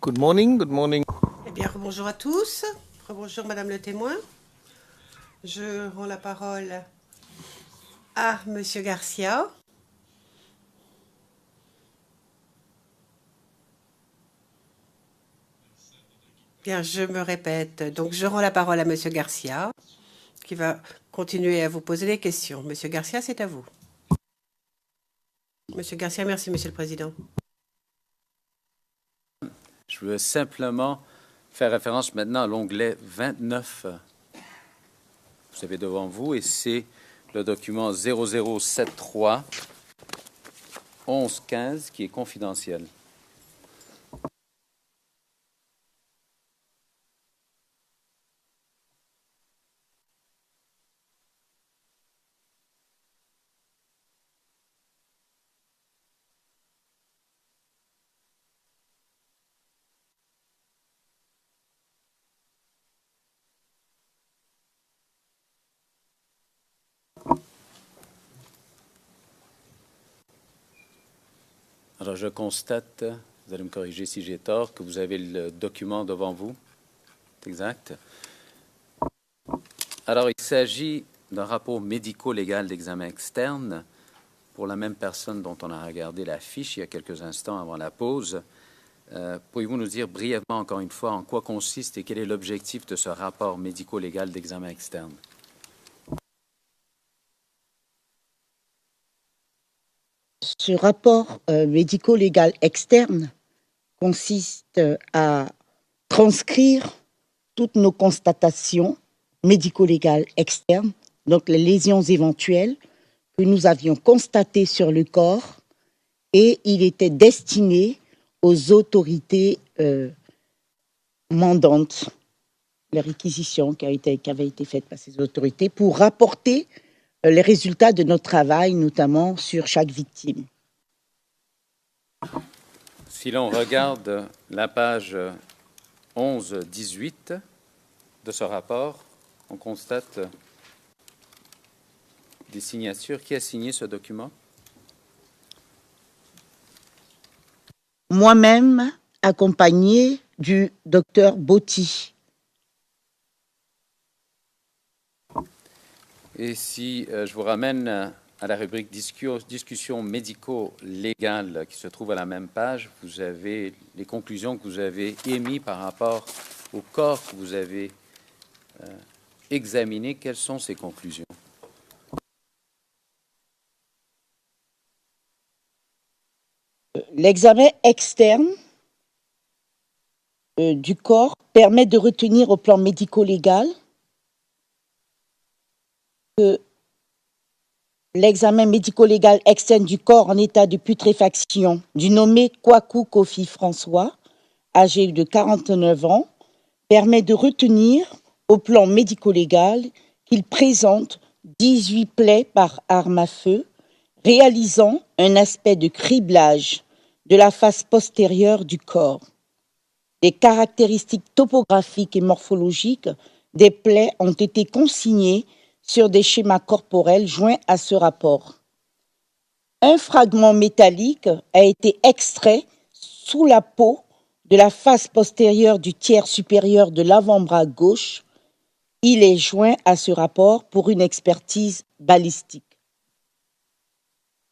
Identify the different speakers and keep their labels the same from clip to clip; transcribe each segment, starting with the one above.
Speaker 1: Good morning, good morning.
Speaker 2: Eh bien, bonjour à tous. Bonjour Madame le témoin. Je rends la parole à Monsieur Garcia. Bien, je me répète. Donc, je rends la parole à Monsieur Garcia, qui va continuer à vous poser des questions. Monsieur Garcia, c'est à vous. Monsieur Garcia, merci, Monsieur le Président.
Speaker 3: Je veux simplement faire référence maintenant à l'onglet 29. Vous avez devant vous, et c'est le document 0073 1115 qui est confidentiel. Alors, je constate, vous allez me corriger si j'ai tort, que vous avez le document devant vous. C'est exact. Alors, il s'agit d'un rapport médico-légal d'examen externe pour la même personne dont on a regardé la fiche il y a quelques instants avant la pause. Pourriez-vous nous dire brièvement, encore une fois, en quoi consiste et quel est l'objectif de ce rapport médico-légal d'examen externe?
Speaker 4: Ce rapport médico-légal externe consiste à transcrire toutes nos constatations médico-légales externes, donc les lésions éventuelles que nous avions constatées sur le corps, et il était destiné aux autorités mandantes, les réquisitions qui avaient été faites par ces autorités pour rapporter les résultats de notre travail, notamment sur chaque victime.
Speaker 3: Si l'on regarde la page 11-18 de ce rapport, on constate des signatures. Qui a signé ce document?
Speaker 4: Moi-même, accompagné du docteur Botti.
Speaker 3: Et si je vous ramène à la rubrique discussion médico-légale qui se trouve à la même page, vous avez les conclusions que vous avez émises par rapport au corps que vous avez examiné. Quelles sont ces conclusions?
Speaker 4: L'examen externe du corps permet de retenir au plan médico-légal que l'examen médico-légal externe du corps en état de putréfaction du nommé Kwaku Kofi François, âgé de 49 ans, permet de retenir au plan médico-légal qu'il présente 18 plaies par arme à feu, réalisant un aspect de criblage de la face postérieure du corps. Les caractéristiques topographiques et morphologiques des plaies ont été consignées sur des schémas corporels joints à ce rapport. Un fragment métallique a été extrait sous la peau de la face postérieure du tiers supérieur de l'avant-bras gauche. Il est joint à ce rapport pour une expertise balistique.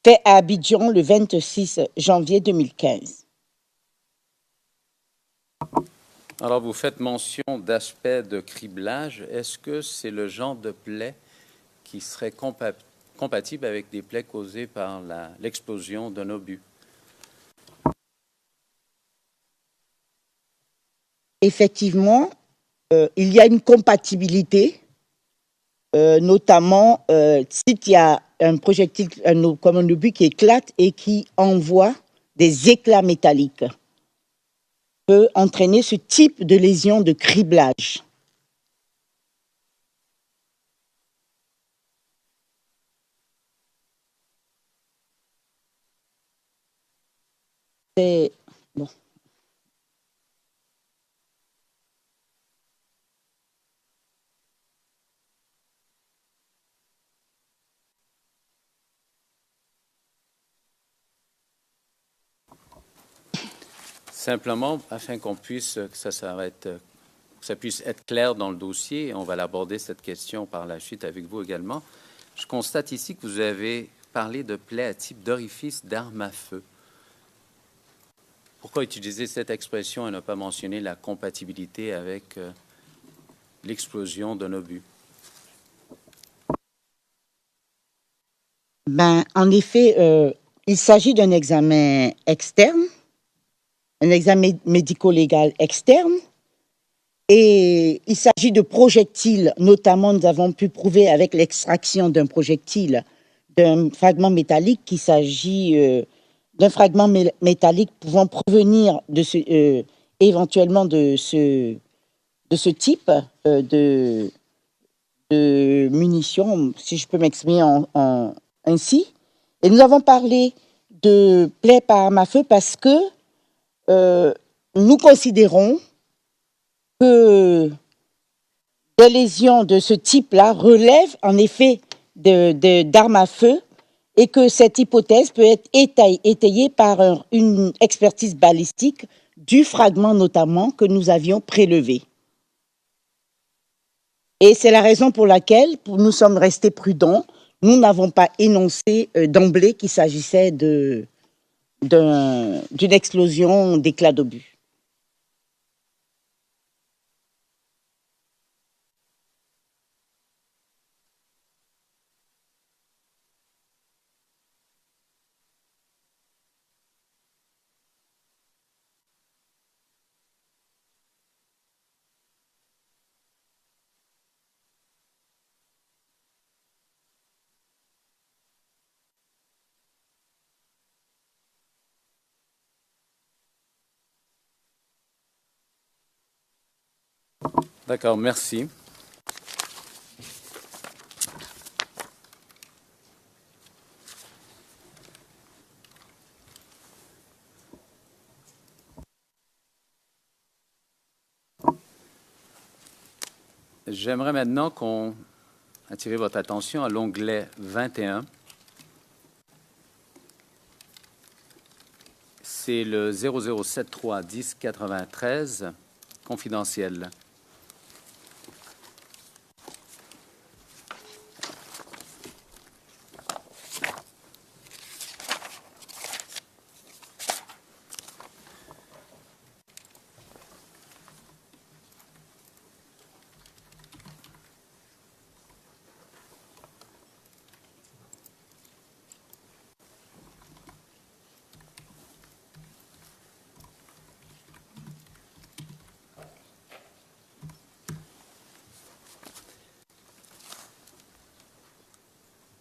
Speaker 4: Fait à Abidjan le 26 janvier 2015.
Speaker 3: Alors, vous faites mention d'aspect de criblage. Est-ce que c'est le genre de plaie qui serait compatible avec des plaies causées par l'explosion d'un obus?
Speaker 4: Effectivement, il y a une compatibilité, notamment s'il y a un projectile comme un obus qui éclate et qui envoie des éclats métalliques, peut entraîner ce type de lésion de criblage. C'est bon.
Speaker 3: Simplement, afin qu'on puisse, que ça puisse être clair dans le dossier, on va l'aborder cette question par la suite avec vous également. Je constate ici que vous avez parlé de plaies à type d'orifice d'arme à feu. Pourquoi utiliser cette expression et ne pas mentionner la compatibilité avec l'explosion d'un obus?
Speaker 4: En effet, il s'agit d'un examen externe, un examen médico-légal externe, et il s'agit de projectiles. Notamment, nous avons pu prouver avec l'extraction d'un projectile, d'un fragment métallique, qu'il s'agit d'un fragment métallique pouvant provenir éventuellement de ce type de munitions, si je peux m'exprimer ainsi. Et nous avons parlé de plaies par arme à feu parce que nous considérons que des lésions de ce type-là relèvent en effet d'armes à feu et que cette hypothèse peut être étayée par une expertise balistique du fragment notamment que nous avions prélevé. Et c'est la raison pour laquelle nous sommes restés prudents. Nous n'avons pas énoncé d'emblée qu'il s'agissait d'une explosion d'éclats d'obus.
Speaker 3: D'accord, merci. J'aimerais maintenant qu'on attire votre attention à l'onglet 21. C'est le 0073 1093 confidentiel.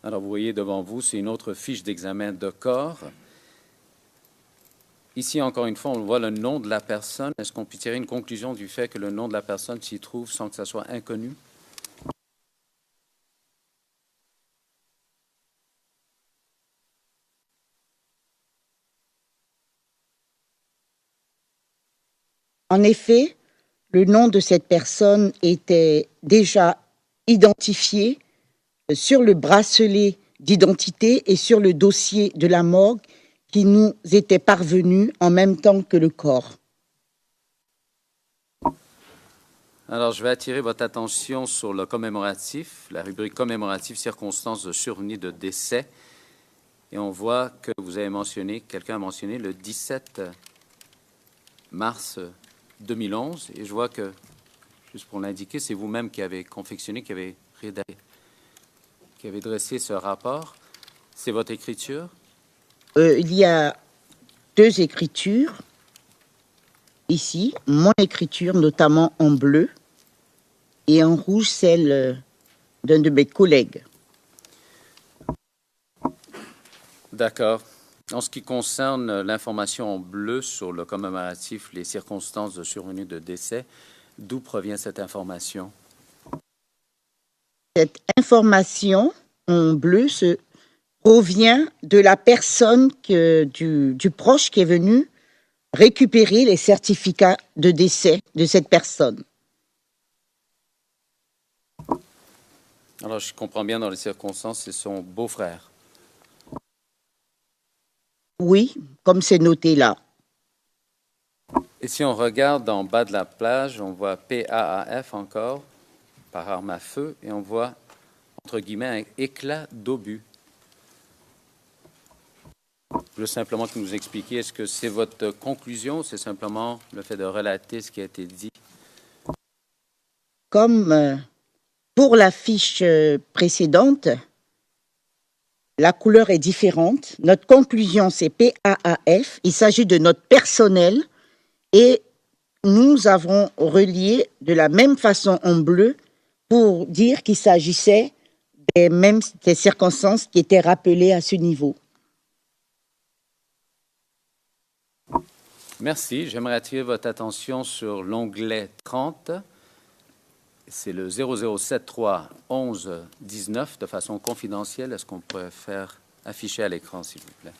Speaker 3: Alors, vous voyez devant vous, c'est une autre fiche d'examen de corps. Ici, encore une fois, on voit le nom de la personne. Est-ce qu'on peut tirer une conclusion du fait que le nom de la personne s'y trouve sans que ça soit inconnu?
Speaker 4: En effet, le nom de cette personne était déjà identifié sur le bracelet d'identité et sur le dossier de la morgue qui nous était parvenu en même temps que le corps.
Speaker 3: Alors, je vais attirer votre attention sur le commémoratif, la rubrique commémorative circonstances de survenue de décès. Et on voit que vous avez mentionné, quelqu'un a mentionné le 17 mars 2011. Et je vois que, juste pour l'indiquer, c'est vous-même qui avez confectionné, qui avez dressé ce rapport. C'est votre écriture?
Speaker 4: Il y a deux écritures ici, mon écriture notamment en bleu et en rouge celle d'un de mes collègues.
Speaker 3: D'accord. En ce qui concerne l'information en bleu sur le commémoratif, les circonstances de survenue de décès, d'où provient cette information?
Speaker 4: Cette information en bleu provient de la personne du proche qui est venu récupérer les certificats de décès de cette personne.
Speaker 3: Alors, je comprends bien dans les circonstances, c'est son beau-frère.
Speaker 4: Oui, comme c'est noté là.
Speaker 3: Et si on regarde en bas de la plage, on voit PAAF encore, par arme à feu, et on voit, entre guillemets, un éclat d'obus. Je veux simplement que vous nous expliquiez, est-ce que c'est votre conclusion ou c'est simplement le fait de relater ce qui a été dit?
Speaker 4: Comme pour la fiche précédente, la couleur est différente. Notre conclusion, c'est PAAF. Il s'agit de notre personnel et nous avons relié de la même façon en bleu pour dire qu'il s'agissait des circonstances qui étaient rappelées à ce niveau.
Speaker 3: Merci. J'aimerais attirer votre attention sur l'onglet 30. C'est le 0073 11 19 de façon confidentielle. Est-ce qu'on pourrait faire afficher à l'écran, s'il vous plaît?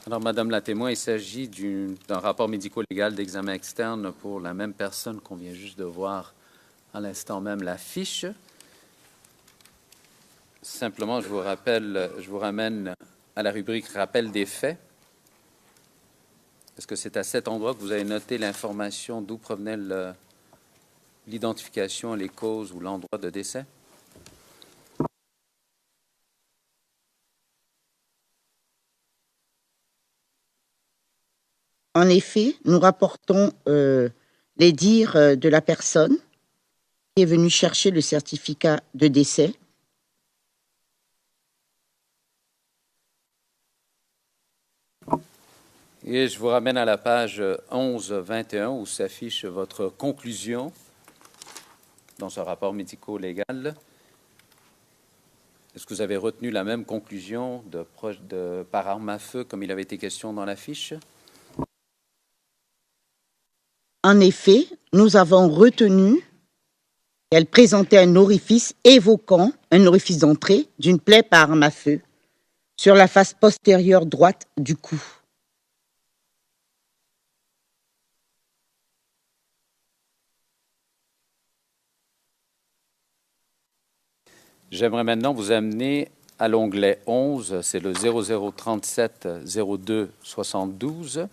Speaker 3: Alors, Madame la témoin, il s'agit d'un rapport médico-légal d'examen externe pour la même personne qu'on vient juste de voir à l'instant même la fiche. Simplement, je vous ramène à la rubrique rappel des faits. Est-ce que c'est à cet endroit que vous avez noté l'information d'où provenait l'identification, les causes ou l'endroit de décès?
Speaker 4: En effet, nous rapportons les dires de la personne qui est venue chercher le certificat de décès.
Speaker 3: Et je vous ramène à la page 11-21 où s'affiche votre conclusion dans ce rapport médico-légal. Est-ce que vous avez retenu la même conclusion par arme à feu comme il avait été question dans la fiche?
Speaker 4: En effet, nous avons retenu qu'elle présentait un orifice évoquant un orifice d'entrée d'une plaie par arme à feu sur la face postérieure droite du cou.
Speaker 3: J'aimerais maintenant vous amener à l'onglet 11, c'est le 0037 02 72,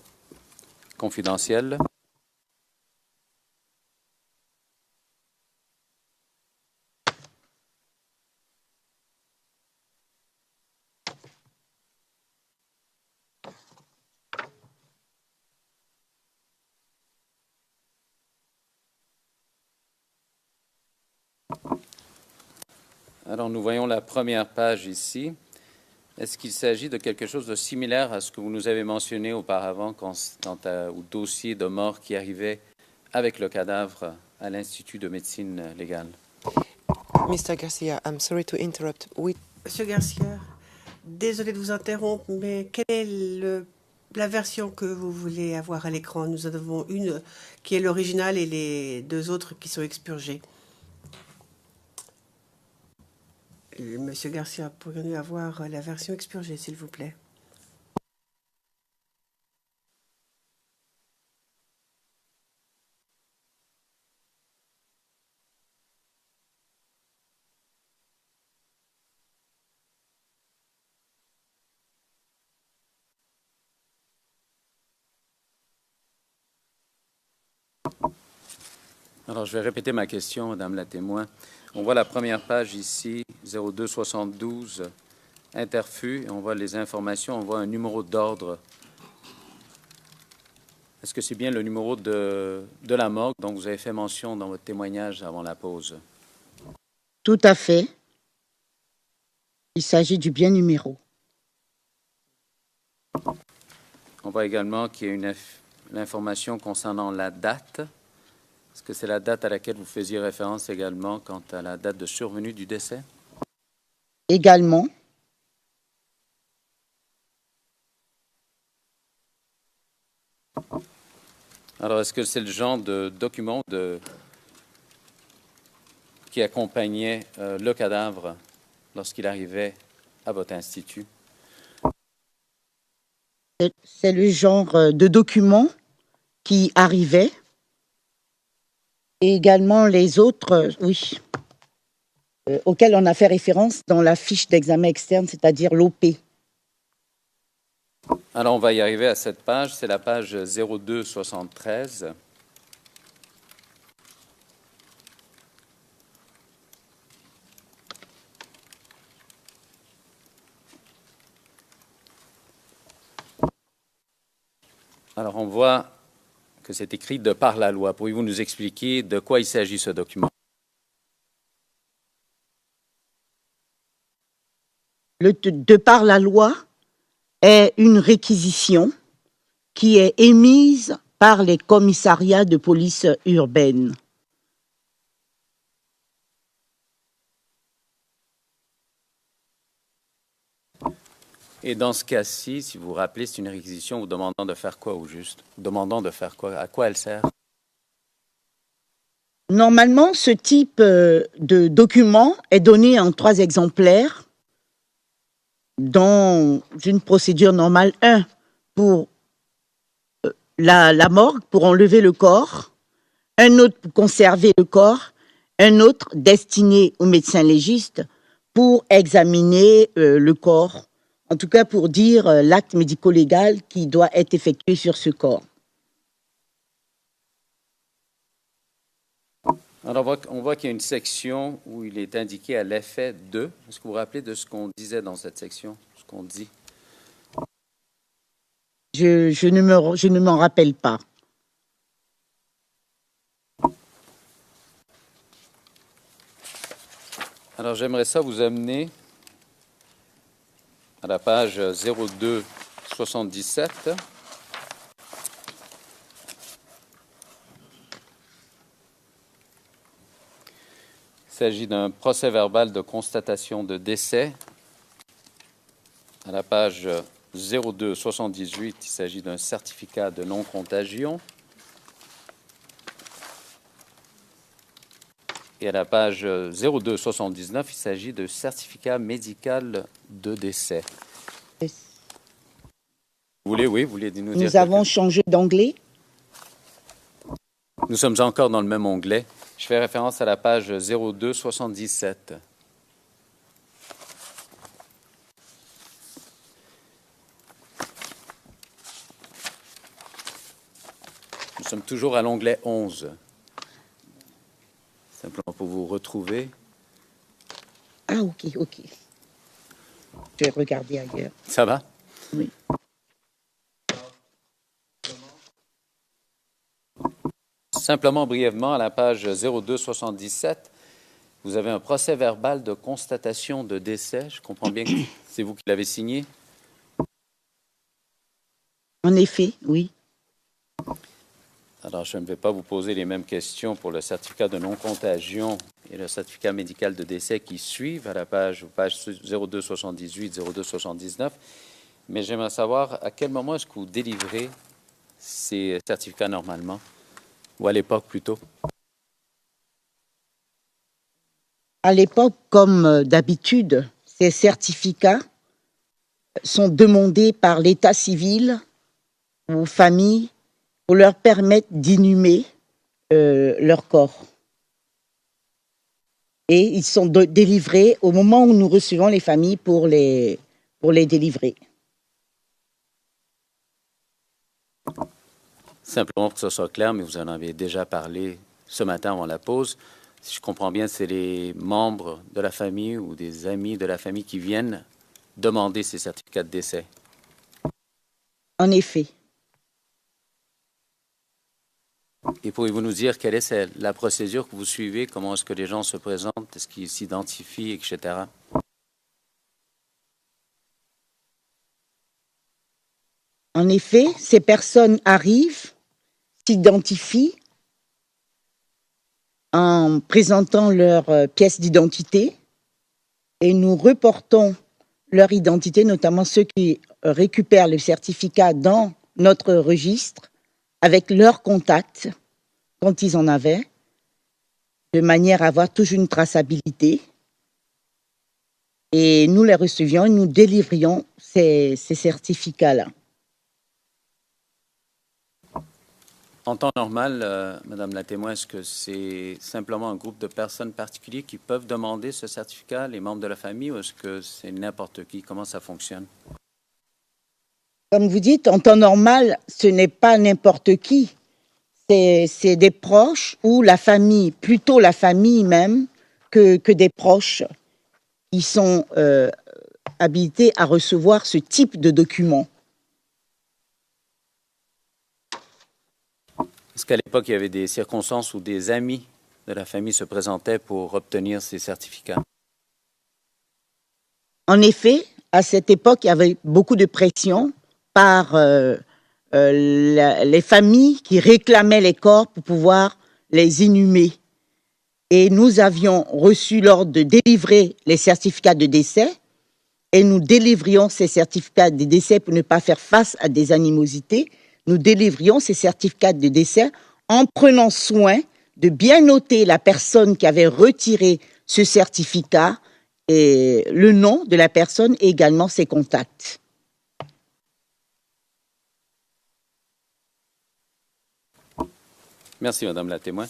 Speaker 3: confidentiel. Alors, nous voyons la première page ici. Est-ce qu'il s'agit de quelque chose de similaire à ce que vous nous avez mentionné auparavant quant au dossier de mort qui arrivait avec le cadavre à l'Institut de médecine légale?
Speaker 1: Mr. Garcia, I'm sorry to interrupt.
Speaker 2: Monsieur Garcia, désolé de vous interrompre, mais quelle est la version que vous voulez avoir à l'écran? Nous en avons une qui est l'original et les deux autres qui sont expurgées. Monsieur Garcia, pourrions-nous avoir la version expurgée, s'il vous plaît?
Speaker 3: Alors, je vais répéter ma question, Madame la témoin. On voit la première page ici, 0272, interfus, et on voit les informations, on voit un numéro d'ordre. Est-ce que c'est bien le numéro de la morgue dont vous avez fait mention dans votre témoignage avant la pause?
Speaker 4: Tout à fait. Il s'agit du bien numéro.
Speaker 3: On voit également qu'il y a l'information concernant la date. Est-ce que c'est la date à laquelle vous faisiez référence également quant à la date de survenue du décès?
Speaker 4: Également.
Speaker 3: Alors, est-ce que c'est le genre de document qui accompagnait le cadavre lorsqu'il arrivait à votre institut?
Speaker 4: C'est le genre de documents qui arrivaient. Et également les autres, oui, auxquels on a fait référence dans la fiche d'examen externe, c'est-à-dire l'OP.
Speaker 3: Alors, on va y arriver à cette page. C'est la page 0273. Alors, on voit que c'est écrit de par la loi. Pourriez-vous nous expliquer de quoi il s'agit ce document?
Speaker 4: De par la loi est une réquisition qui est émise par les commissariats de police urbaine.
Speaker 3: Et dans ce cas-ci, si vous vous rappelez, c'est une réquisition vous demandant de faire quoi au juste? Vous demandant de faire quoi? À quoi elle sert?
Speaker 4: Normalement, ce type de document est donné en 3 exemplaires dans une procédure normale. 1 pour la morgue, pour enlever le corps, un autre pour conserver le corps, un autre destiné au médecin légiste pour examiner le corps, en tout cas pour dire l'acte médico-légal qui doit être effectué sur ce corps.
Speaker 3: Alors, on voit qu'il y a une section où il est indiqué à l'effet de. Est-ce que vous vous rappelez de ce qu'on disait dans cette section, ce qu'on dit?
Speaker 4: Je ne m'en rappelle pas.
Speaker 3: Alors, j'aimerais ça vous amener à la page 0277. Il s'agit d'un procès-verbal de constatation de décès. À la page 0278, il s'agit d'un certificat de non-contagion. Et à la page 0279, il s'agit de certificat médical de décès. Vous voulez nous dire?
Speaker 4: Nous avons changé d'anglais.
Speaker 3: Nous sommes encore dans le même onglet. Je fais référence à la page 0277. Nous sommes toujours à l'onglet 11. Simplement pour vous retrouver.
Speaker 4: Ah, ok. Je vais regarder ailleurs.
Speaker 3: Ça va?
Speaker 4: Oui.
Speaker 3: Simplement, brièvement, à la page 0277, vous avez un procès-verbal de constatation de décès. Je comprends bien que c'est vous qui l'avez signé.
Speaker 4: En effet, oui.
Speaker 3: Alors, je ne vais pas vous poser les mêmes questions pour le certificat de non-contagion et le certificat médical de décès qui suivent à la page 0278, 0279. Mais j'aimerais savoir à quel moment est-ce que vous délivrez ces certificats normalement, ou à l'époque plutôt?
Speaker 4: À l'époque, comme d'habitude, ces certificats sont demandés par l'état civil aux familles pour leur permettre d'inhumer leur corps. Et ils sont délivrés au moment où nous recevons les familles pour les délivrer.
Speaker 3: Simplement pour que ce soit clair, mais vous en avez déjà parlé ce matin avant la pause. Si je comprends bien, c'est les membres de la famille ou des amis de la famille qui viennent demander ces certificats de décès.
Speaker 4: En effet.
Speaker 3: Et pourriez-vous nous dire quelle est la procédure que vous suivez? Comment est-ce que les gens se présentent? Est-ce qu'ils s'identifient, etc.?
Speaker 4: En effet, ces personnes arrivent, s'identifient en présentant leur pièce d'identité et nous reportons leur identité, notamment ceux qui récupèrent le certificat dans notre registre avec leurs contacts quand ils en avaient, de manière à avoir toujours une traçabilité. Et nous les recevions et nous délivrions ces certificats-là.
Speaker 3: En temps normal, Madame la témoin, est-ce que c'est simplement un groupe de personnes particuliers qui peuvent demander ce certificat, les membres de la famille, ou est-ce que c'est n'importe qui? Comment ça fonctionne?
Speaker 4: Comme vous dites, en temps normal, ce n'est pas n'importe qui. C'est des proches ou la famille, plutôt la famille même, que des proches qui sont habilités à recevoir ce type de document.
Speaker 3: Est-ce qu'à l'époque, il y avait des circonstances où des amis de la famille se présentaient pour obtenir ces certificats?
Speaker 4: En effet, à cette époque, il y avait beaucoup de pression par les familles qui réclamaient les corps pour pouvoir les inhumer. Et nous avions reçu l'ordre de délivrer les certificats de décès et nous délivrions ces certificats de décès pour ne pas faire face à des animosités. Nous délivrions ces certificats de décès en prenant soin de bien noter la personne qui avait retiré ce certificat et le nom de la personne et également ses contacts.
Speaker 3: Merci, Madame la témoin.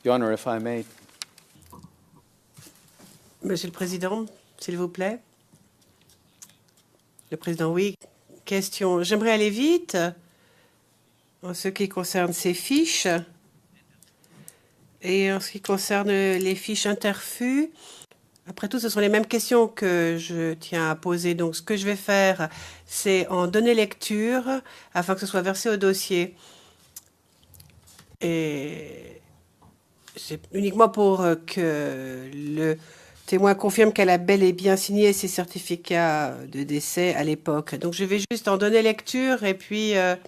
Speaker 3: Your Honor, if I may.
Speaker 2: Monsieur le Président, s'il vous plaît. Le Président, oui. Question. J'aimerais aller vite en ce qui concerne ces fiches et en ce qui concerne les fiches interfus. Après tout, ce sont les mêmes questions que je tiens à poser. Donc, ce que je vais faire, c'est en donner lecture afin que ce soit versé au dossier. Et c'est uniquement pour que le témoin confirme qu'elle a bel et bien signé ses certificats de décès à l'époque. Donc, je vais juste en donner lecture et puis je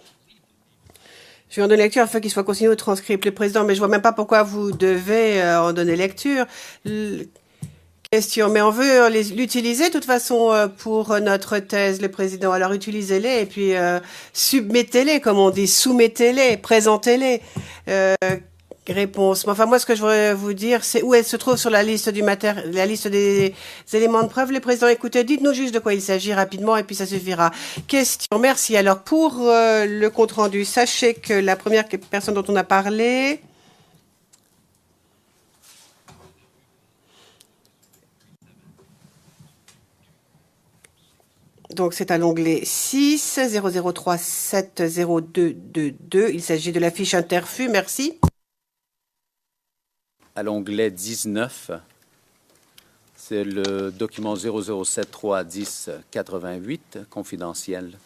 Speaker 2: vais en donner lecture afin qu'il soit consigné au transcript. Le Président, mais je vois même pas pourquoi vous devez en donner lecture. Question, mais on veut l'utiliser de toute façon pour notre thèse, le Président. Alors utilisez-les et puis submettez-les, comme on dit, soumettez-les, présentez-les. Réponse. Enfin, moi, ce que je voudrais vous dire, c'est où elle se trouve sur la liste la liste des éléments de preuve. Le Président, écoutez, dites-nous juste de quoi il s'agit rapidement et puis ça suffira. Question. Merci. Alors, pour le compte-rendu, sachez que la première personne dont on a parlé... Donc, c'est à l'onglet 6 003 70222. Il s'agit de la fiche interfus. Merci.
Speaker 3: À l'onglet 19, c'est le document 00731088, confidentiel.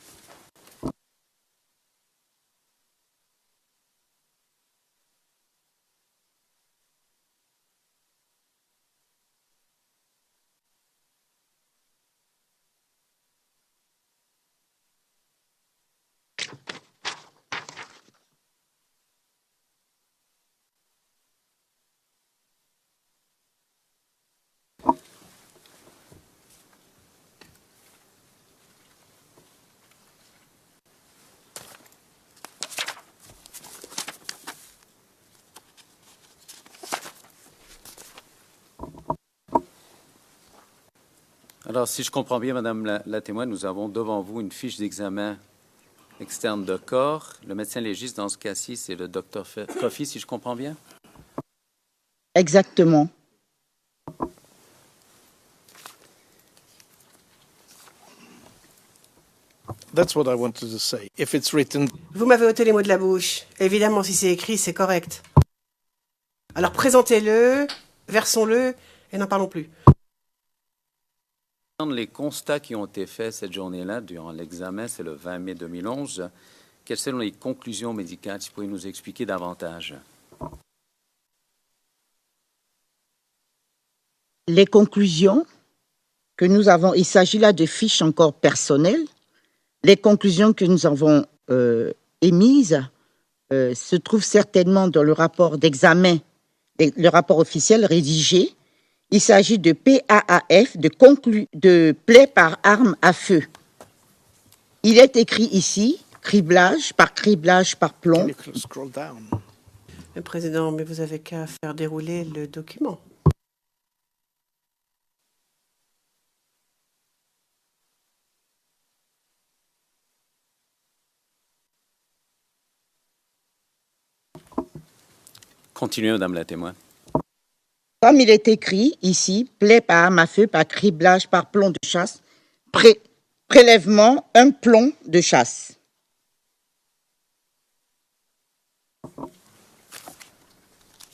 Speaker 3: Alors, si je comprends bien, Madame la témoin, nous avons devant vous une fiche d'examen externe de corps. Le médecin légiste, dans ce cas-ci, c'est le Dr Coffey, si je comprends bien?
Speaker 4: Exactement.
Speaker 5: That's what I wanted to say. If it's written...
Speaker 2: Vous m'avez ôté les mots de la bouche. Évidemment, si c'est écrit, c'est correct. Alors, présentez-le, versons-le et n'en parlons plus.
Speaker 3: Les constats qui ont été faits cette journée-là, durant l'examen, c'est le 20 mai 2011. Quelles sont les conclusions médicales? Si vous pouvez nous expliquer davantage.
Speaker 4: Les conclusions que nous avons, il s'agit là de fiches encore personnelles. Les conclusions que nous avons émises se trouvent certainement dans le rapport d'examen, le rapport officiel rédigé. Il s'agit de PAAF, de plaie par arme à feu. Il est écrit ici, criblage par plomb.
Speaker 5: Can you scroll down?
Speaker 2: Le Président, mais vous avez qu'à faire dérouler le document.
Speaker 3: Continuez, Madame la témoin.
Speaker 4: Comme il est écrit ici, plaie par arme à feu, par criblage, par plomb de chasse, prélèvement, un plomb de chasse.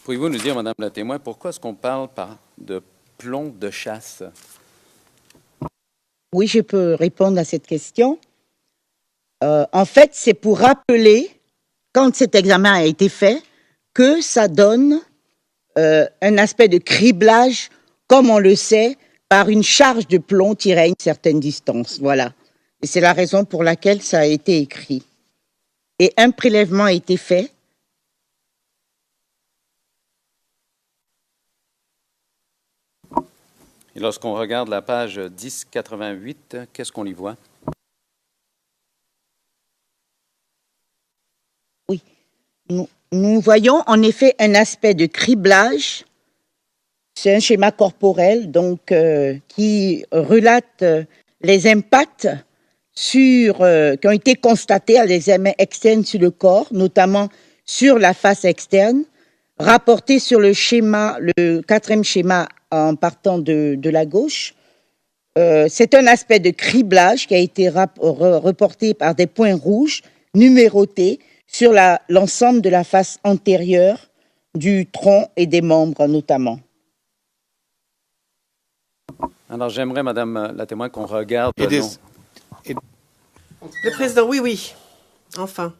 Speaker 3: Pouvez-vous nous dire, Madame la témoin, pourquoi est-ce qu'on parle de plomb de chasse?
Speaker 4: Oui, je peux répondre à cette question. En fait, c'est pour rappeler, quand cet examen a été fait, que ça donne un aspect de criblage, comme on le sait, par une charge de plomb tirée à une certaine distance. Voilà. Et c'est la raison pour laquelle ça a été écrit. Et un prélèvement a été fait.
Speaker 3: Et lorsqu'on regarde la page 1088, qu'est-ce qu'on y voit?
Speaker 4: Oui. Nous voyons en effet un aspect de criblage. C'est un schéma corporel donc qui relate les impacts qui ont été constatés à l'examen externe sur le corps, notamment sur la face externe, rapporté sur le schéma, le 4e schéma en partant de la gauche. C'est un aspect de criblage qui a été reporté par des points rouges numérotés sur l'ensemble de la face antérieure du tronc et des membres notamment.
Speaker 3: Alors, j'aimerais, Madame la témoin, qu'on regarde...
Speaker 2: Le président, oui. Enfin.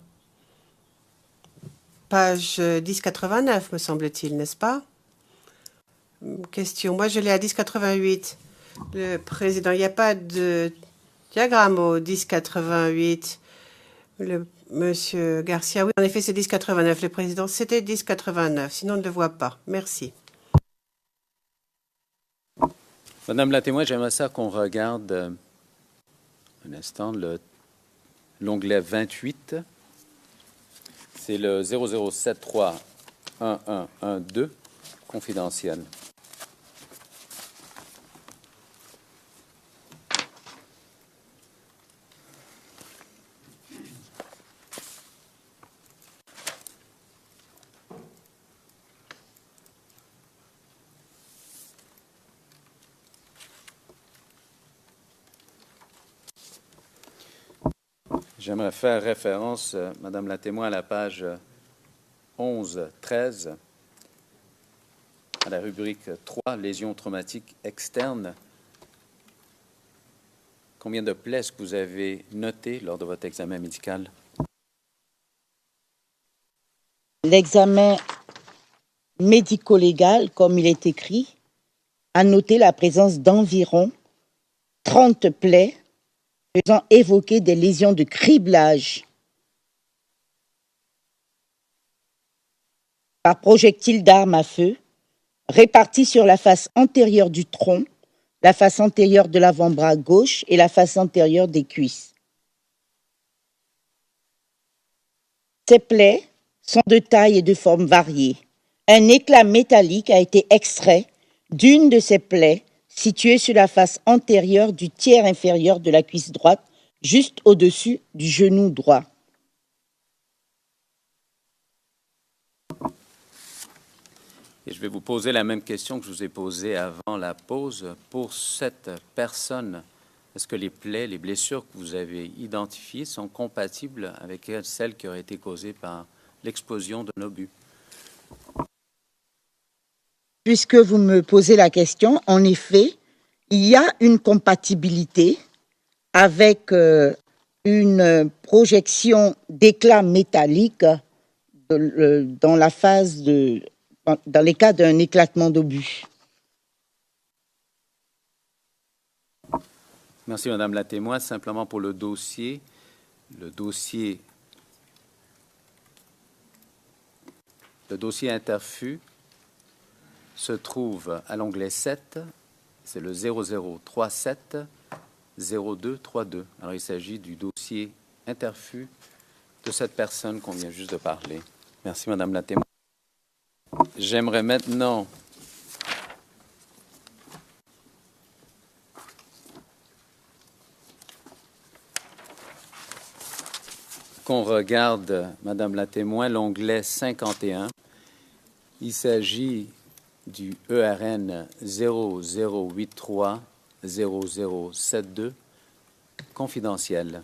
Speaker 2: Page 1089, me semble-t-il, n'est-ce pas? Question. Moi, je l'ai à 1088. Le président, il n'y a pas de diagramme au 1088. Monsieur Garcia, oui, en effet, c'est 1089. Le président, c'était 1089. Sinon, on ne le voit pas. Merci.
Speaker 3: Madame la témoin, j'aimerais ça qu'on regarde un instant l'onglet 28. C'est le 00731112, confidentiel. J'aimerais faire référence, Madame la témoin, à la page 11-13, à la rubrique 3, lésions traumatiques externes. Combien de plaies est-ce que vous avez notées lors de votre examen médical?
Speaker 4: L'examen médico-légal, comme il est écrit, a noté la présence d'environ 30 plaies faisant évoquer des lésions de criblage par projectile d'arme à feu réparties sur la face antérieure du tronc, la face antérieure de l'avant-bras gauche et la face antérieure des cuisses. Ces plaies sont de taille et de forme variées. Un éclat métallique a été extrait d'une de ces plaies située sur la face antérieure du tiers inférieur de la cuisse droite, juste au-dessus du genou droit.
Speaker 3: Et je vais vous poser la même question que je vous ai posée avant la pause. Pour cette personne, est-ce que les plaies, les blessures que vous avez identifiées sont compatibles avec celles qui auraient été causées par l'explosion d'un obus?
Speaker 4: Puisque vous me posez la question, en effet, il y a une compatibilité avec une projection d'éclat métallique dans les cas d'un éclatement d'obus.
Speaker 3: Merci, Madame la témoin. Simplement pour le dossier interfus se trouve à l'onglet 7, c'est le 0037 0232. Alors, il s'agit du dossier interfus de cette personne qu'on vient juste de parler. Merci, Madame la témoin. J'aimerais maintenant qu'on regarde, Madame la témoin, l'onglet 51. Il s'agit du ERN 00830072, confidentiel.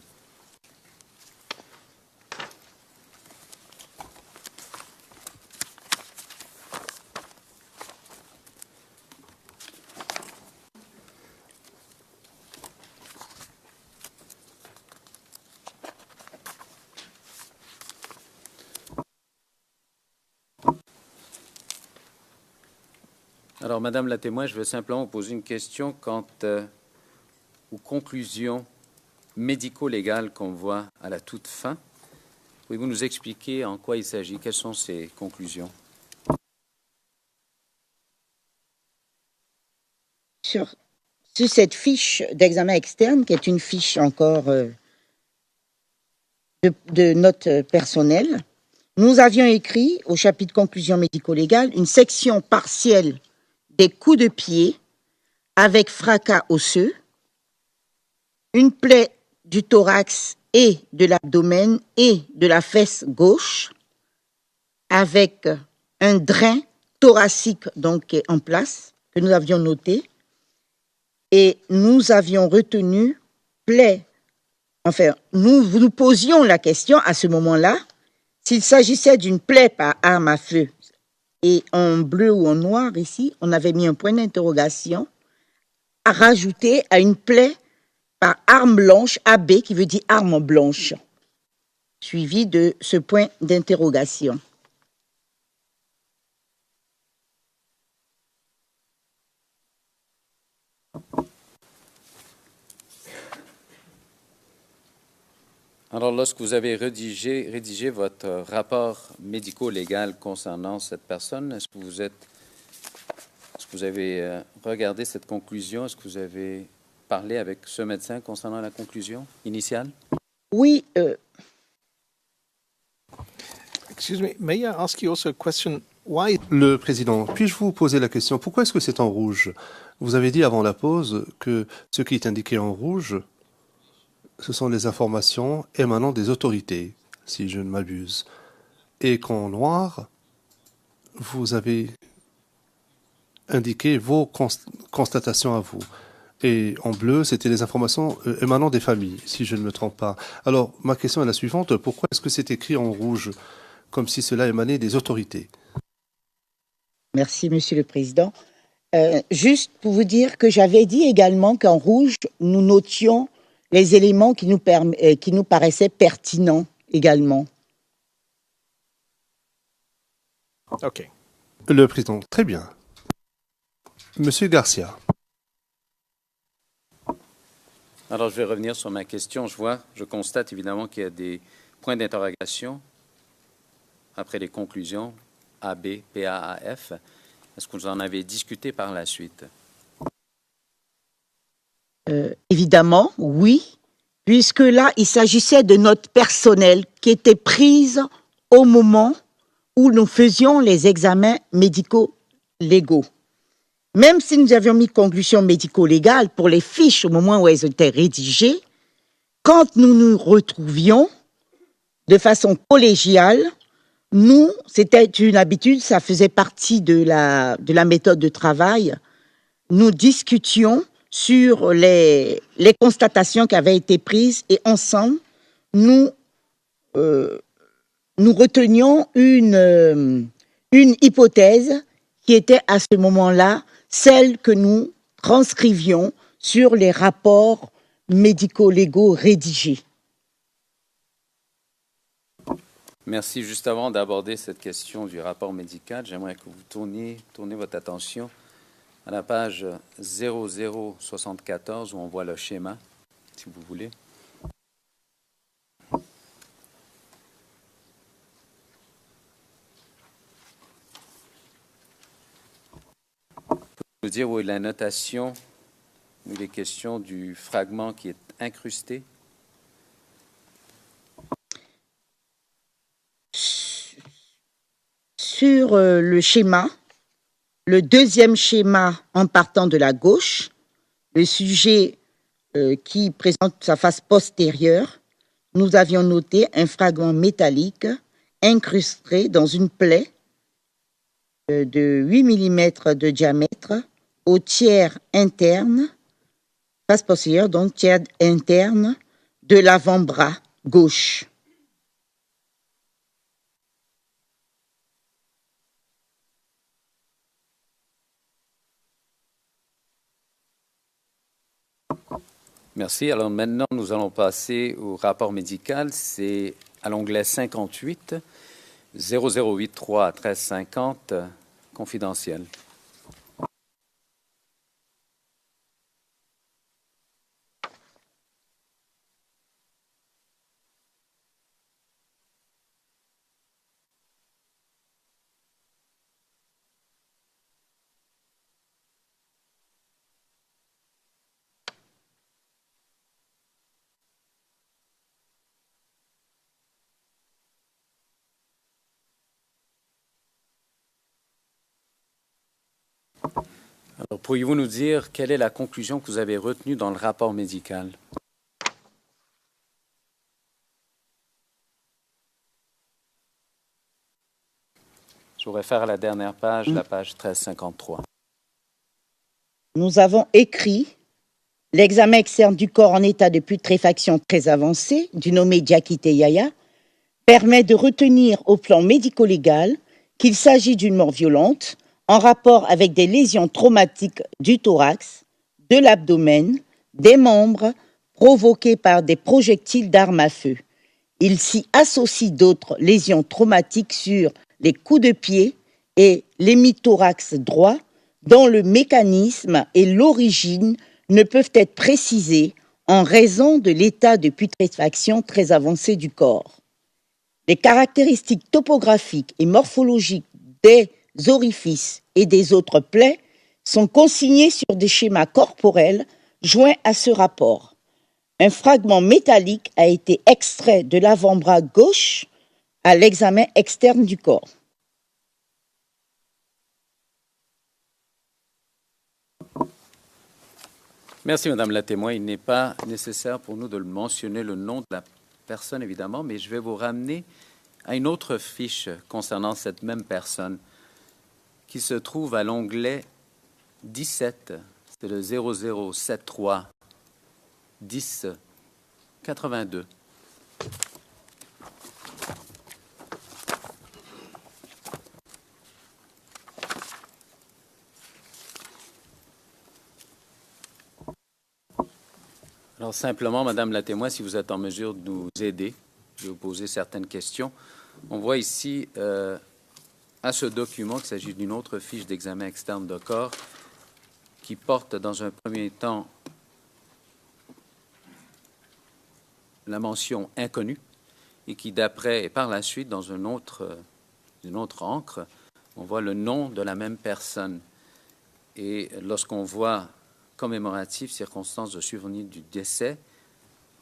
Speaker 3: Alors, Madame la témoin, je veux simplement vous poser une question quant aux conclusions médico-légales qu'on voit à la toute fin. Pouvez-vous nous expliquer en quoi il s'agit? Quelles sont ces conclusions?
Speaker 4: Sur cette fiche d'examen externe, qui est une fiche encore de notes personnelles, nous avions écrit au chapitre conclusion médico-légale une section partielle des coups de pied avec fracas osseux, une plaie du thorax et de l'abdomen et de la fesse gauche, avec un drain thoracique donc en place, que nous avions noté, et nous avions retenu plaie. Enfin, nous posions la question à ce moment-là, s'il s'agissait d'une plaie par arme à feu. Et en bleu ou en noir, ici, on avait mis un point d'interrogation à rajouter à une plaie par arme blanche, AB, qui veut dire arme blanche, suivi de ce point d'interrogation.
Speaker 3: Alors, lorsque vous avez rédigé votre rapport médico-légal concernant cette personne, est-ce que vous avez regardé cette conclusion? Est-ce que vous avez parlé avec ce médecin concernant la conclusion initiale?
Speaker 4: Oui.
Speaker 5: Excuse me, may I ask you also a question? Why?
Speaker 6: Le président, puis-je vous poser la question, pourquoi est-ce que c'est en rouge? Vous avez dit avant la pause que ce qui est indiqué en rouge, ce sont les informations émanant des autorités, si je ne m'abuse. Et qu'en noir, vous avez indiqué vos constatations à vous. Et en bleu, c'était les informations émanant des familles, si je ne me trompe pas. Alors, ma question est la suivante. Pourquoi est-ce que c'est écrit en rouge, comme si cela émanait des autorités?
Speaker 4: Merci, Monsieur le Président. Juste pour vous dire que j'avais dit également qu'en rouge, nous notions les éléments qui nous paraissaient pertinents également.
Speaker 5: OK.
Speaker 6: Le président, très bien. Monsieur Garcia.
Speaker 3: Alors, je vais revenir sur ma question. Je constate évidemment qu'il y a des points d'interrogation après les conclusions A, B, P, A, F. Est-ce que vous en avez discuté par la suite?
Speaker 4: Évidemment, oui, puisque là, il s'agissait de notes personnelles qui étaient prises au moment où nous faisions les examens médicaux légaux. Même si nous avions mis conclusion médico-légale pour les fiches au moment où elles étaient rédigées, quand nous nous retrouvions de façon collégiale, c'était une habitude, ça faisait partie de la méthode de travail, nous discutions sur les constatations qui avaient été prises et ensemble, nous retenions une hypothèse qui était à ce moment-là celle que nous transcrivions sur les rapports médico-légaux rédigés.
Speaker 3: Merci. Juste avant d'aborder cette question du rapport médical, j'aimerais que vous tourniez votre attention à la page 0074 où on voit le schéma, si vous voulez. Vous dire où est la notation, où il est question du fragment qui est incrusté.
Speaker 4: Sur le schéma, le deuxième schéma en partant de la gauche, le sujet qui présente sa face postérieure, nous avions noté un fragment métallique incrusté dans une plaie de 8 mm de diamètre au tiers interne, face postérieure, donc tiers interne de l'avant-bras gauche.
Speaker 3: Merci. Alors maintenant, nous allons passer au rapport médical. C'est à l'onglet 58, 0083 1350, confidentiel. Alors, pourriez-vous nous dire quelle est la conclusion que vous avez retenue dans le rapport médical? Je vous réfère à la dernière page, la page 1353.
Speaker 4: Nous avons écrit l'examen externe du corps en état de putréfaction très avancé, du nommé Diakité Yaya, permet de retenir au plan médico-légal qu'il s'agit d'une mort violente en rapport avec des lésions traumatiques du thorax, de l'abdomen, des membres provoquées par des projectiles d'armes à feu. Il s'y associe d'autres lésions traumatiques sur les coups de pied et l'hémithorax droit, dont le mécanisme et l'origine ne peuvent être précisés en raison de l'état de putréfaction très avancé du corps. Les caractéristiques topographiques et morphologiques des orifices et des autres plaies sont consignées sur des schémas corporels joints à ce rapport. Un fragment métallique a été extrait de l'avant-bras gauche à l'examen externe du corps.
Speaker 3: Merci, Madame la témoin. Il n'est pas nécessaire pour nous de le mentionner le nom de la personne, évidemment, mais je vais vous ramener à une autre fiche concernant cette même personne qui se trouve à l'onglet 17. C'est le 0073 10 82. Alors simplement, Madame la témoin, si vous êtes en mesure de nous aider, je vais vous poser certaines questions. On voit ici à ce document qu'il s'agit d'une autre fiche d'examen externe de corps qui porte dans un premier temps la mention inconnue et qui d'après et par la suite dans une autre encre, on voit le nom de la même personne. Et lorsqu'on voit commémoratif, circonstances de survenue du décès,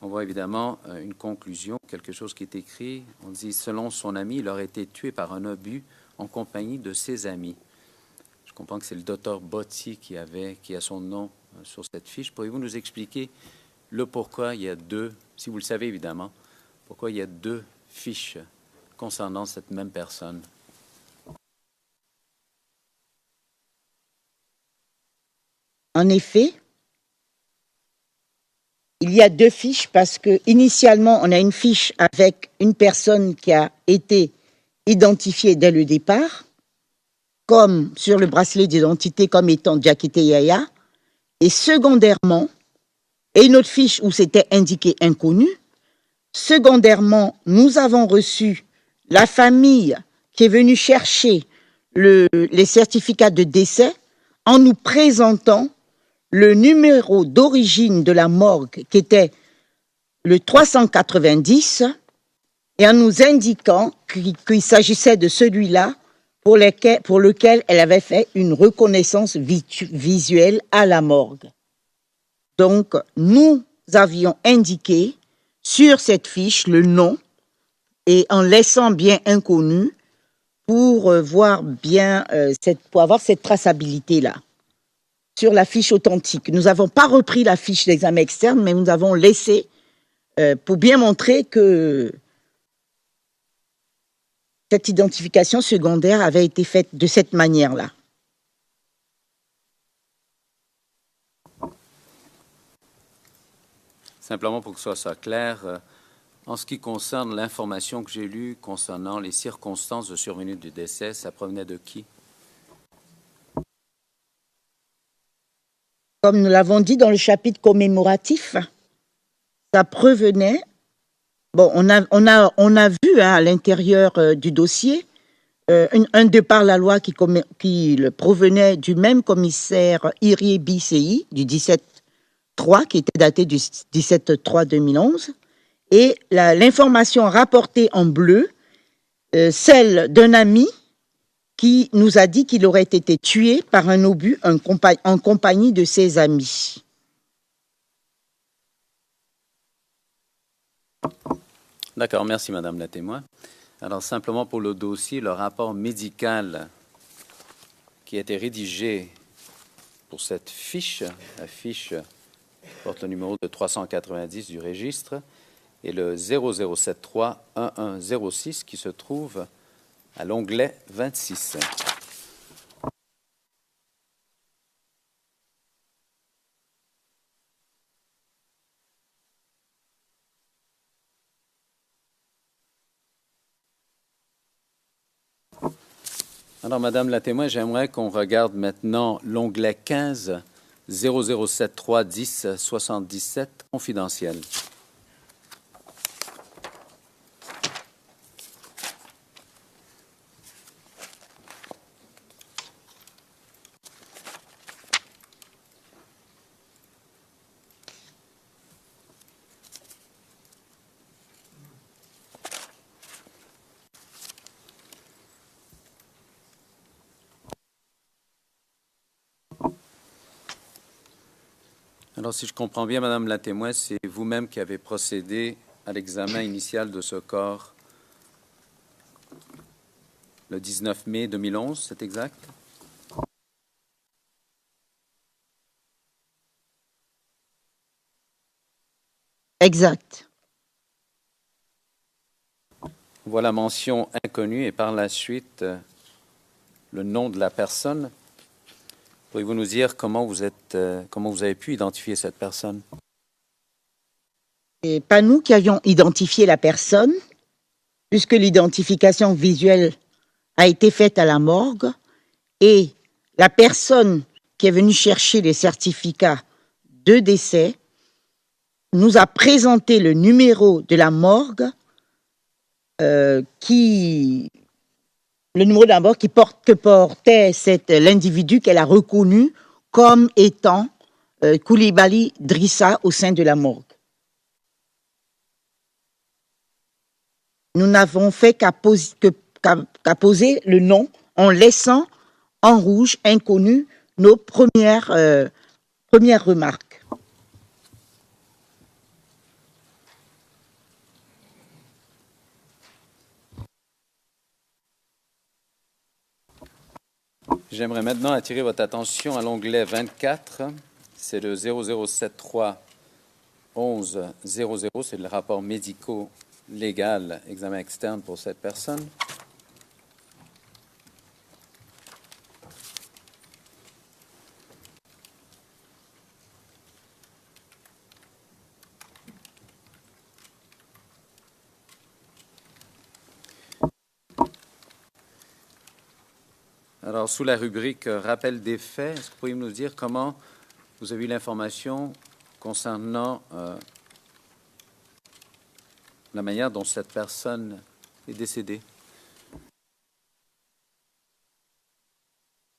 Speaker 3: on voit évidemment une conclusion, quelque chose qui est écrit. On dit, selon son ami, il aurait été tué par un obus en compagnie de ses amis. Je comprends que c'est le docteur Botti qui a son nom sur cette fiche. Pourriez-vous nous expliquer le pourquoi il y a deux, si vous le savez évidemment, pourquoi il y a deux fiches concernant cette même personne?
Speaker 4: En effet, il y a deux fiches parce que initialement, on a une fiche avec une personne qui a été identifiée dès le départ, comme sur le bracelet d'identité comme étant Diakité Yaya, et secondairement, et une autre fiche où c'était indiqué inconnu. Secondairement, nous avons reçu la famille qui est venue chercher les certificats de décès en nous présentant le numéro d'origine de la morgue qui était le 390 et en nous indiquant qu'il s'agissait de celui-là pour lequel elle avait fait une reconnaissance visuelle à la morgue. Donc, nous avions indiqué sur cette fiche le nom et en laissant bien inconnu pour voir bien pour avoir cette traçabilité-là. Sur la fiche authentique. Nous n'avons pas repris la fiche d'examen externe, mais nous avons laissé pour bien montrer que cette identification secondaire avait été faite de cette manière-là.
Speaker 3: Simplement pour que ce soit clair, en ce qui concerne l'information que j'ai lue concernant les circonstances de survenue du décès, ça provenait de qui?
Speaker 4: Comme nous l'avons dit dans le chapitre commémoratif, ça provenait. Bon, on a vu à l'intérieur du dossier un de par la loi qui provenait du même commissaire Irié BCI du 17-3, qui était daté du 17-3-2011, et l'information rapportée en bleu, celle d'un ami qui nous a dit qu'il aurait été tué par un obus en compagnie de ses amis.
Speaker 3: D'accord, merci Madame la témoin. Alors simplement pour le dossier, le rapport médical qui a été rédigé pour cette fiche, la fiche porte le numéro de 390 du registre, et le 0073-1106 qui se trouve à l'onglet 26. Alors, Madame la témoin, j'aimerais qu'on regarde maintenant l'onglet 15, 0073-10-77, confidentiel. Alors, si je comprends bien, Madame la témoin, c'est vous-même qui avez procédé à l'examen initial de ce corps le 19 mai 2011, c'est exact?
Speaker 4: Exact.
Speaker 3: On voit la mention inconnue et par la suite le nom de la personne. Pourriez-vous nous dire comment vous avez pu identifier cette personne?
Speaker 4: Et pas nous qui avions identifié la personne, puisque l'identification visuelle a été faite à la morgue, et la personne qui est venue chercher les certificats de décès nous a présenté le numéro de la morgue qui portait l'individu qu'elle a reconnu comme étant Koulibaly Drissa au sein de la morgue. Nous n'avons fait qu'à poser le nom en laissant en rouge inconnu nos premières remarques.
Speaker 3: J'aimerais maintenant attirer votre attention à l'onglet 24. C'est le 0073-1100. C'est le rapport médico-légal, examen externe pour cette personne. Alors, sous la rubrique rappel des faits, est-ce que vous pourriez nous dire comment vous avez eu l'information concernant la manière dont cette personne est décédée?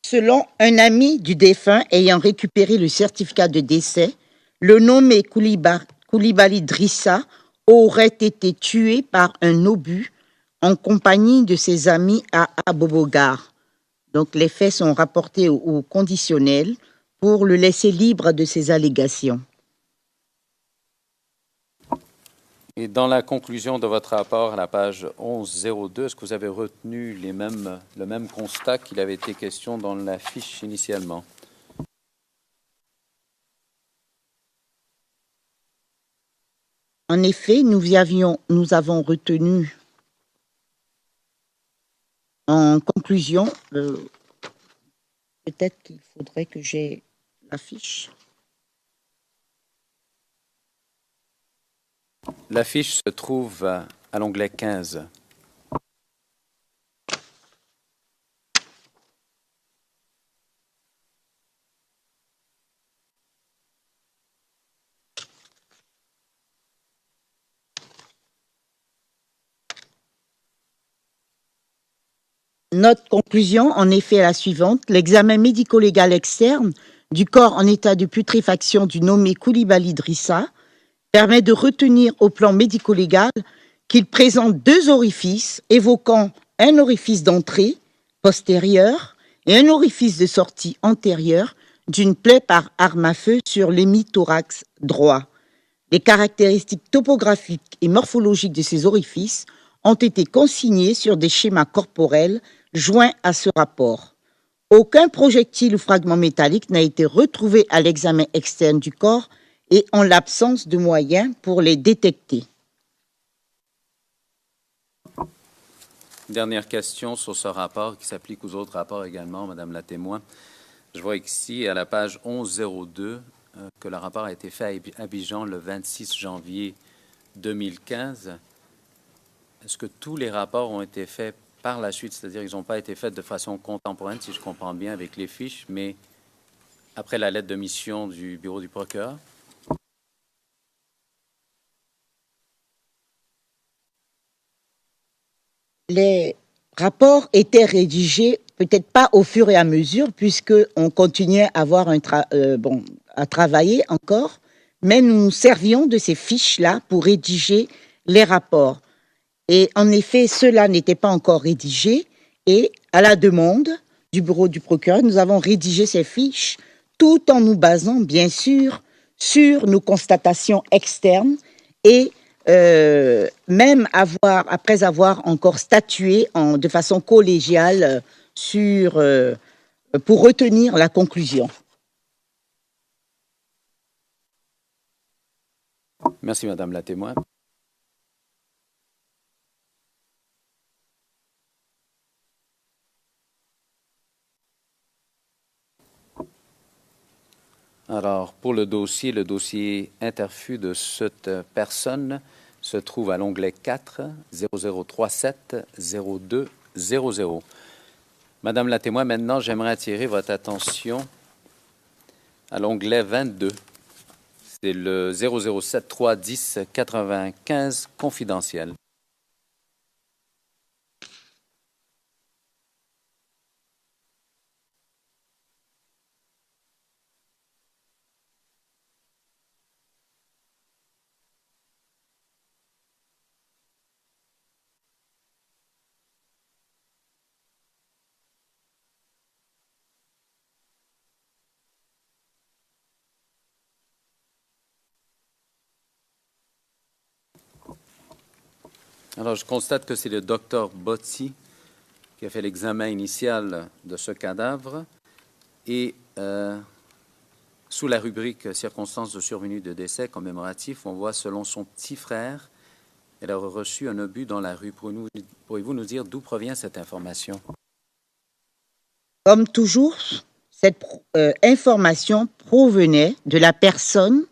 Speaker 4: Selon un ami du défunt ayant récupéré le certificat de décès, le nommé Koulibaly Drissa aurait été tué par un obus en compagnie de ses amis à Abobogar. Donc les faits sont rapportés au conditionnel pour le laisser libre de ses allégations.
Speaker 3: Et dans la conclusion de votre rapport à la page 1102, est-ce que vous avez retenu le même constat qu'il avait été question dans la fiche initialement?
Speaker 4: En effet, nous avons retenu En conclusion, peut-être qu'il faudrait que j'ai la fiche.
Speaker 3: La fiche se trouve à l'onglet 15.
Speaker 4: Notre conclusion, en effet, est la suivante. L'examen médico-légal externe du corps en état de putréfaction du nommé Koulibaly Drissa permet de retenir au plan médico-légal qu'il présente deux orifices évoquant un orifice d'entrée postérieur et un orifice de sortie antérieure d'une plaie par arme à feu sur l'hémithorax droit. Les caractéristiques topographiques et morphologiques de ces orifices ont été consignées sur des schémas corporels joints à ce rapport. Aucun projectile ou fragment métallique n'a été retrouvé à l'examen externe du corps et en l'absence de moyens pour les détecter.
Speaker 3: Dernière question sur ce rapport qui s'applique aux autres rapports également, Madame la témoin. Je vois ici à la page 1102 que le rapport a été fait à Abidjan le 26 janvier 2015. Est-ce que tous les rapports ont été faits par la suite, c'est-à-dire qu'ils n'ont pas été faits de façon contemporaine, si je comprends bien, avec les fiches, mais après la lettre de mission du bureau du procureur?
Speaker 4: Les rapports étaient rédigés, peut-être pas au fur et à mesure, puisqu'on continuait à avoir à travailler encore, mais nous nous servions de ces fiches-là pour rédiger les rapports. Et en effet, ceux-là n'étaient pas encore rédigés, et à la demande du bureau du procureur, nous avons rédigé ces fiches, tout en nous basant, bien sûr, sur nos constatations externes et même après avoir encore statué de façon collégiale pour retenir la conclusion.
Speaker 3: Merci, Madame la témoin. Alors, pour le dossier interfus de cette personne se trouve à l'onglet 4, 0037 0200. Madame la témoin, maintenant, j'aimerais attirer votre attention à l'onglet 22. C'est le 0073 10 95 confidentiel. Alors, je constate que c'est le docteur Botti qui a fait l'examen initial de ce cadavre et sous la rubrique circonstances de survenue de décès commémoratif, on voit selon son petit frère, elle aurait reçu un obus dans la rue. Pourriez-vous nous dire d'où provient cette information?
Speaker 4: Comme toujours, cette information provenait de la personne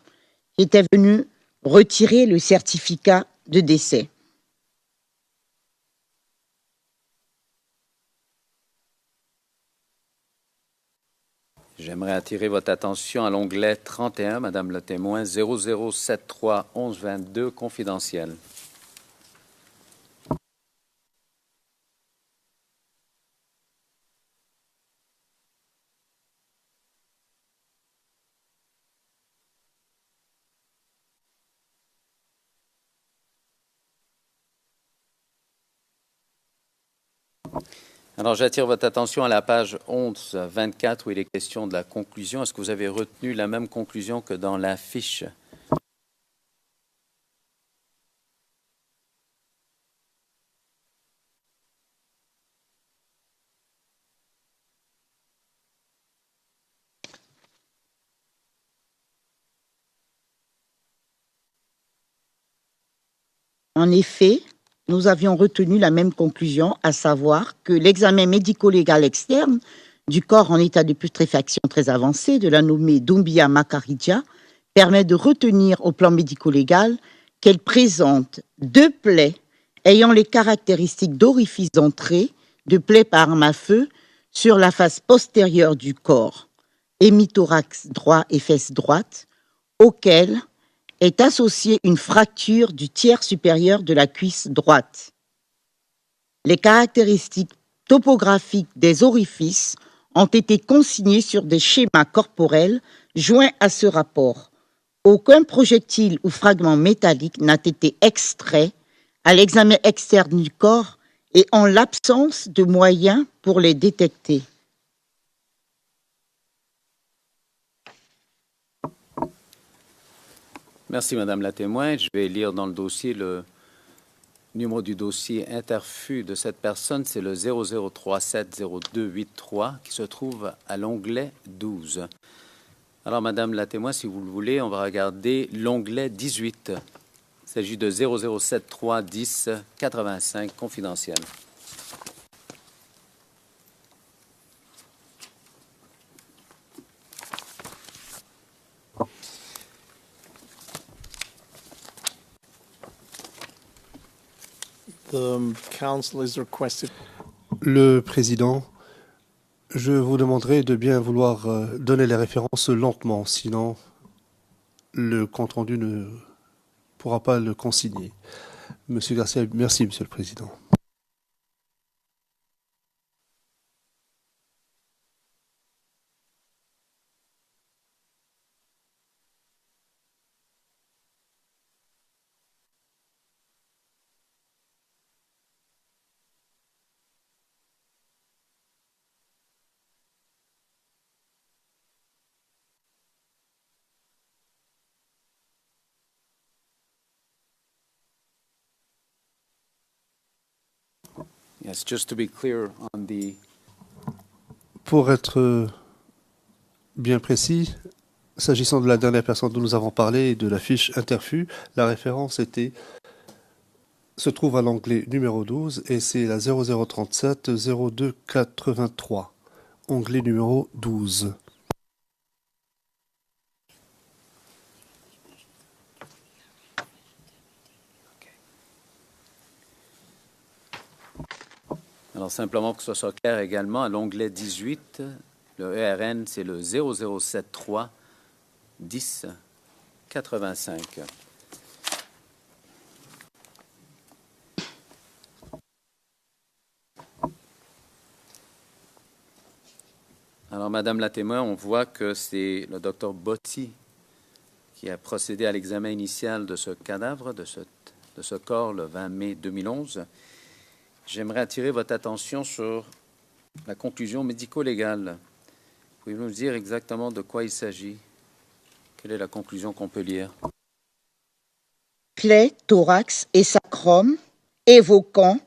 Speaker 4: qui était venue retirer le certificat de décès.
Speaker 3: J'aimerais attirer votre attention à l'onglet 31, Madame le témoin, 0073 1122, confidentiel. Alors, j'attire votre attention à la page 1124 où il est question de la conclusion. Est-ce que vous avez retenu la même conclusion que dans la fiche?
Speaker 4: En effet, nous avions retenu la même conclusion, à savoir que l'examen médico-légal externe du corps en état de putréfaction très avancé de la nommée Doumbia Makaridja permet de retenir au plan médico-légal qu'elle présente 2 plaies ayant les caractéristiques d'orifice d'entrée, de plaies par arme à feu, sur la face postérieure du corps, hémithorax droit et fesse droite, auquel est associée une fracture du tiers supérieur de la cuisse droite. Les caractéristiques topographiques des orifices ont été consignées sur des schémas corporels joints à ce rapport. Aucun projectile ou fragment métallique n'a été extrait à l'examen externe du corps et en l'absence de moyens pour les détecter.
Speaker 3: Merci, Madame la témoin. Je vais lire dans le dossier le numéro du dossier interfus de cette personne. C'est le 00370283 qui se trouve à l'onglet 12. Alors, Madame la témoin, si vous le voulez, on va regarder l'onglet 18. Il s'agit de 00731085 confidentiel.
Speaker 5: The council is requested.
Speaker 6: Le président, je vous demanderai de bien vouloir donner les références lentement, sinon le compte-rendu ne pourra pas le consigner. Monsieur Garcia, merci, Monsieur le Président.
Speaker 3: Yes, just to be clear on the
Speaker 6: Pour être bien précis, s'agissant de la dernière personne dont nous avons parlé et de la fiche interfus, la référence se trouve à l'onglet numéro 12 et c'est la 0037 0283, onglet numéro 12.
Speaker 3: Alors, simplement pour que ce soit clair également, à l'onglet 18, le ERN, c'est le 0073 10 85. Alors, Madame la témoin, on voit que c'est le docteur Botti qui a procédé à l'examen initial de ce cadavre, de ce corps, le 20 mai 2011. J'aimerais attirer votre attention sur la conclusion médico-légale. Pouvez-vous nous dire exactement de quoi il s'agit? Quelle est la conclusion qu'on peut lire?
Speaker 4: Plaie, thorax et sacrum, évoquant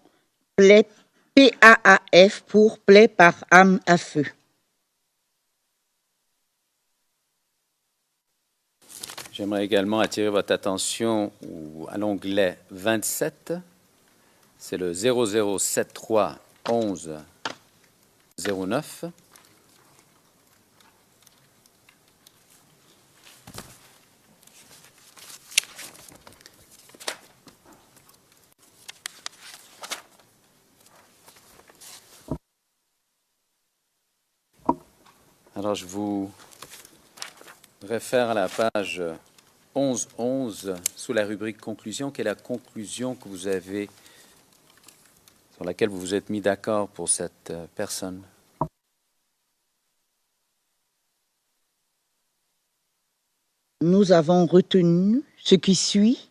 Speaker 4: plaie PAAF pour plaie par arme à feu.
Speaker 3: J'aimerais également attirer votre attention à l'onglet 27. C'est le 0073 11 09. Alors, je vous réfère à la page 1111 sous la rubrique conclusion, qui est la conclusion que vous avez, sur laquelle vous vous êtes mis d'accord pour cette personne.
Speaker 4: Nous avons retenu ce qui suit,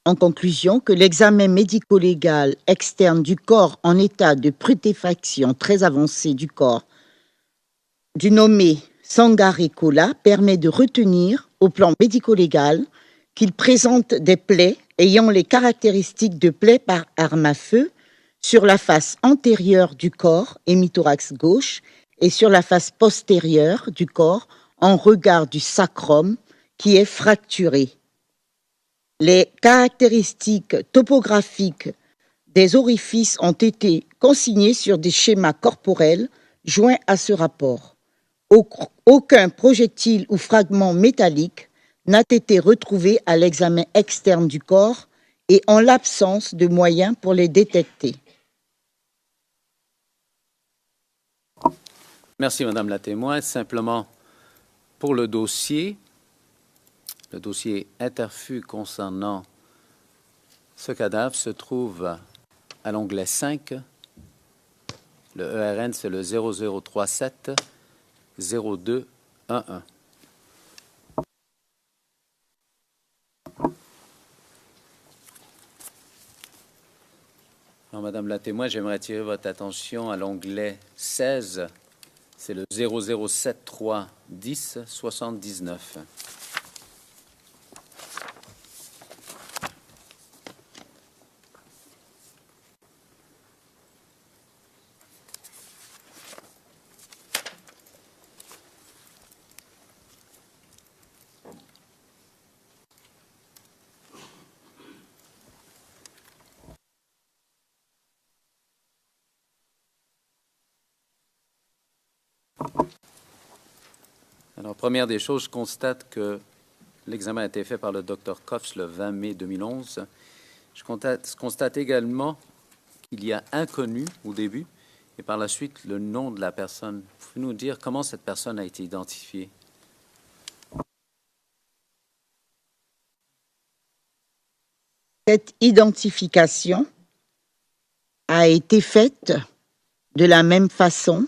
Speaker 4: en conclusion, que l'examen médico-légal externe du corps en état de putréfaction très avancé du corps du nommé Sangaré Kola permet de retenir, au plan médico-légal, qu'il présente des plaies ayant les caractéristiques de plaies par arme à feu sur la face antérieure du corps, hémithorax gauche, et sur la face postérieure du corps, en regard du sacrum, qui est fracturé. Les caractéristiques topographiques Des orifices ont été consignés sur des schémas corporels joints à ce rapport. Aucun projectile ou fragment métallique n'a été retrouvé à l'examen externe du corps et en l'absence de moyens pour les détecter.
Speaker 3: Merci, Madame la témoin. Simplement, pour le dossier Interfu concernant ce cadavre se trouve à l'onglet 5. Le ERN, c'est le 0037 0211. Alors, Madame la témoin, j'aimerais attirer votre attention à l'onglet 16. C'est le 0073 10 79. Alors, première des choses, je constate que l'examen a été fait par le Dr Coffs le 20 mai 2011. Je constate également qu'il y a inconnu au début et par la suite le nom de la personne. Pouvez-vous nous dire comment cette personne a été identifiée?
Speaker 4: Cette identification a été faite de la même façon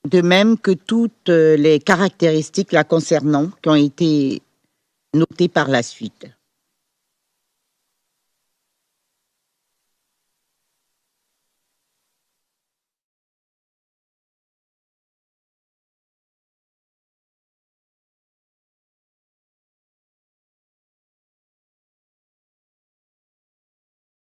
Speaker 4: de même que toutes les caractéristiques la concernant qui ont été notées par la suite.